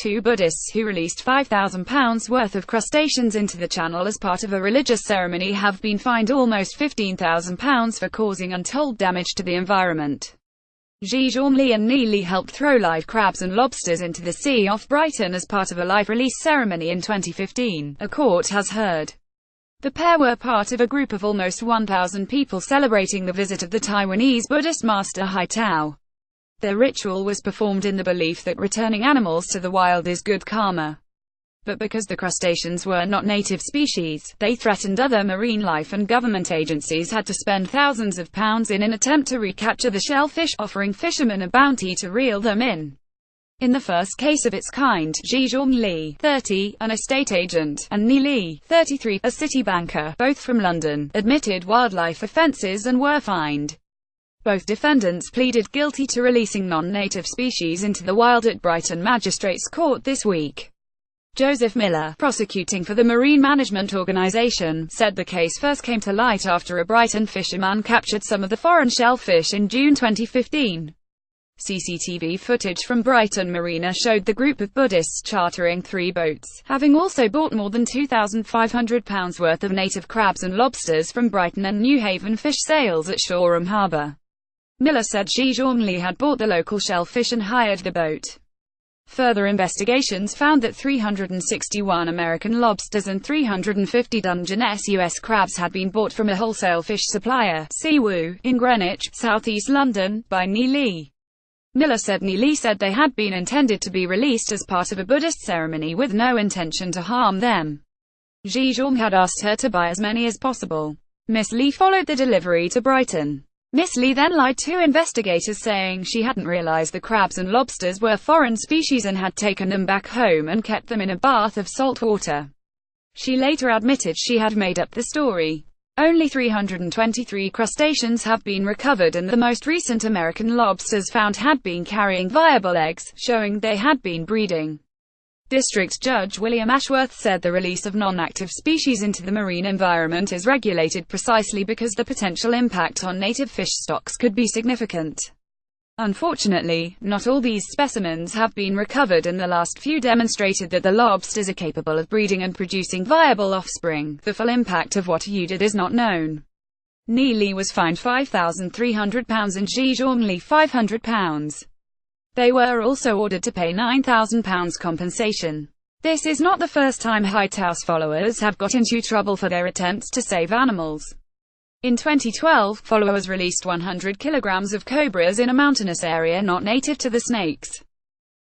Two Buddhists who released £5,000 worth of crustaceans into the channel as part of a religious ceremony have been fined almost £15,000 for causing untold damage to the environment. Zhizhongli and Neely helped throw live crabs and lobsters into the sea off Brighton as part of a live release ceremony in 2015, a court has heard. The pair were part of a group of almost 1,000 people celebrating the visit of the Taiwanese Buddhist master Haitao. Their ritual was performed in the belief that returning animals to the wild is good karma. But because the crustaceans were not native species, they threatened other marine life, and government agencies had to spend thousands of pounds in an attempt to recapture the shellfish, offering fishermen a bounty to reel them in. In the first case of its kind, Zhizhongli, 30, an estate agent, and Neely, 33, a city banker, both from London, admitted wildlife offences and were fined. Both defendants pleaded guilty to releasing non-native species into the wild at Brighton Magistrates Court this week. Joseph Miller, prosecuting for the Marine Management Organisation, said the case first came to light after a Brighton fisherman captured some of the foreign shellfish in June 2015. CCTV footage from Brighton Marina showed the group of Buddhists chartering 3 boats, having also bought more than £2,500 worth of native crabs and lobsters from Brighton and Newhaven fish sales at Shoreham Harbour. Miller said Zhizhongli had bought the local shellfish and hired the boat. Further investigations found that 361 American lobsters and 350 Dungeness US crabs had been bought from a wholesale fish supplier, Siwu, in Greenwich, southeast London, by Neely. Miller said Neely said they had been intended to be released as part of a Buddhist ceremony with no intention to harm them. Zhizhong had asked her to buy as many as possible. Miss Lee followed the delivery to Brighton. Miss Lee then lied to investigators, saying she hadn't realized the crabs and lobsters were foreign species and had taken them back home and kept them in a bath of salt water. She later admitted she had made up the story. Only 323 crustaceans have been recovered, and the most recent American lobsters found had been carrying viable eggs, showing they had been breeding. District Judge William Ashworth said the release of non-active species into the marine environment is regulated precisely because the potential impact on native fish stocks could be significant. Unfortunately, not all these specimens have been recovered, and the last few demonstrated that the lobsters are capable of breeding and producing viable offspring. The full impact of what you did is not known. Neely was fined £5,300 and Zhizhongli £500. They were also ordered to pay £9,000 compensation. This is not the first time Haitao's followers have got into trouble for their attempts to save animals. In 2012, followers released 100 kilograms of cobras in a mountainous area not native to the snakes.